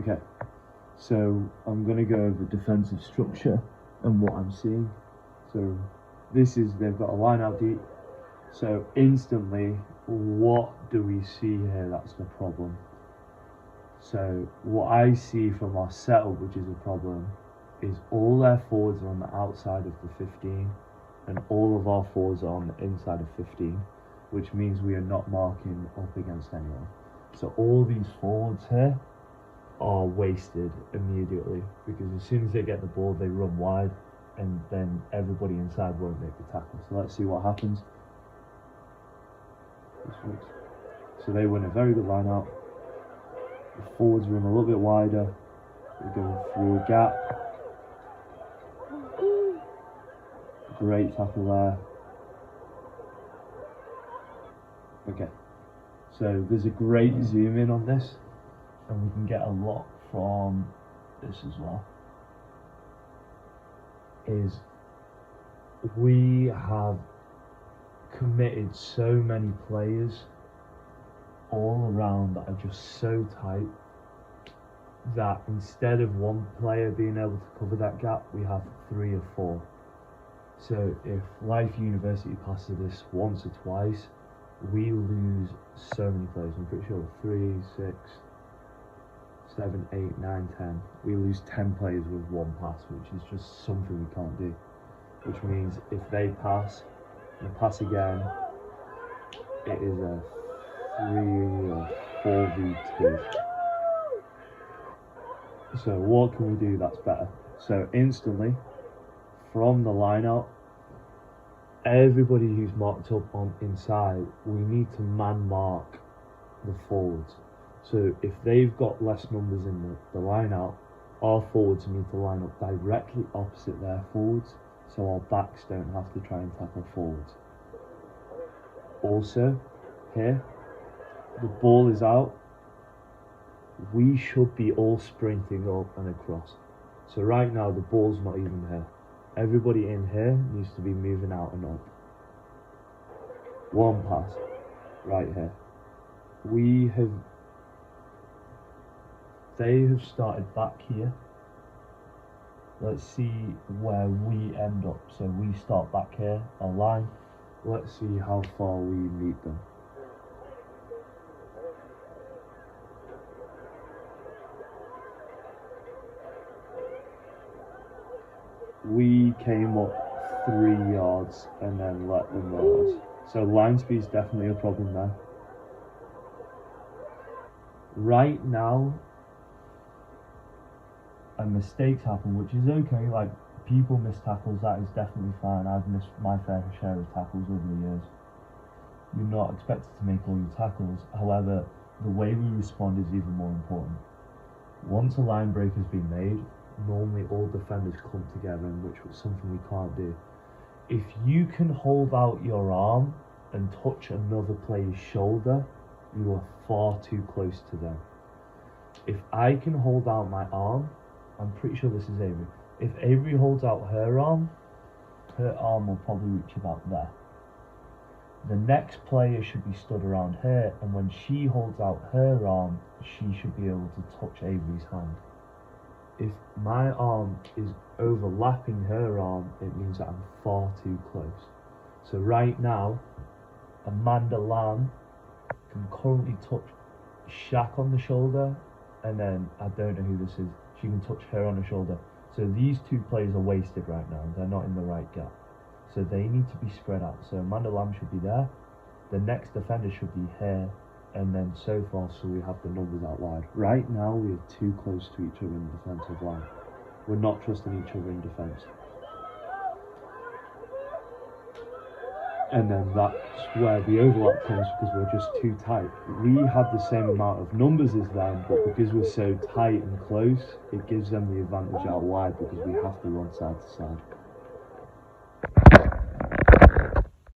Okay, so I'm going to go over defensive structure and what I'm seeing. So they've got a line out deep. So instantly, what do we see here? That's the problem. So what I see from our setup, which is a problem, is all their forwards are on the outside of the 15 and all of our forwards are on the inside of 15, which means we are not marking up against anyone. So all these forwards here are wasted immediately, because as soon as they get the ball, they run wide and then everybody inside won't make the tackle. So let's see what happens. So they win a very good line out. The forwards run a little bit wider. We go through a gap. Great tackle there. Okay, so there's a great zoom in on this, and we can get a lot from this as well. Is we have committed so many players all around that are just so tight that instead of one player being able to cover that gap, we have 3 or 4. So if Life University passes this once or twice, we lose so many players. I'm pretty sure 3, 6, 7, 8, 9, 10. We lose 10 players with one pass, which is just something we can't do. Which means if they pass and pass again, it is a 3 or 4v2. So what can we do that's better? So instantly, from the line out, everybody who's marked up on inside, we need to man mark the forwards. So if they've got less numbers in the line out, our forwards need to line up directly opposite their forwards, so our backs don't have to try and tackle forwards. Also, here, the ball is out. We should be all sprinting up and across. So right now, the ball's not even here. Everybody in here needs to be moving out and up. One pass, right here. They have started back here. Let's see where we end up. So we start back here, our line. Let's see how far we meet them. We came up 3 yards and then let them know us. So line speed is definitely a problem there. Right now, and mistakes happen, which is okay. Like, people miss tackles, that is definitely fine. I've missed my fair share of tackles over the years. You're not expected to make all your tackles. However, the way we respond is even more important. Once a line break has been made, normally all defenders come together, which was something we can't do. If you can hold out your arm and touch another player's shoulder, you are far too close to them. If I can hold out my arm, I'm pretty sure this is Avery. If Avery holds out her arm will probably reach about there. The next player should be stood around her, and when she holds out her arm, she should be able to touch Avery's hand. If my arm is overlapping her arm, it means that I'm far too close. So right now, Amanda Lamb can currently touch Shaq on the shoulder, and then I don't know who this is. She can touch her on the shoulder. So these 2 players are wasted right now. They're not in the right gap. So they need to be spread out. So Amanda Lamb should be there. The next defender should be here. And then so far, so we have the numbers out wide. Right now, we are too close to each other in the defensive line. We're not trusting each other in defense. And then that's where the overlap comes, because we're just too tight. We have the same amount of numbers as them, but because we're so tight and close, it gives them the advantage out wide, because we have to run side to side.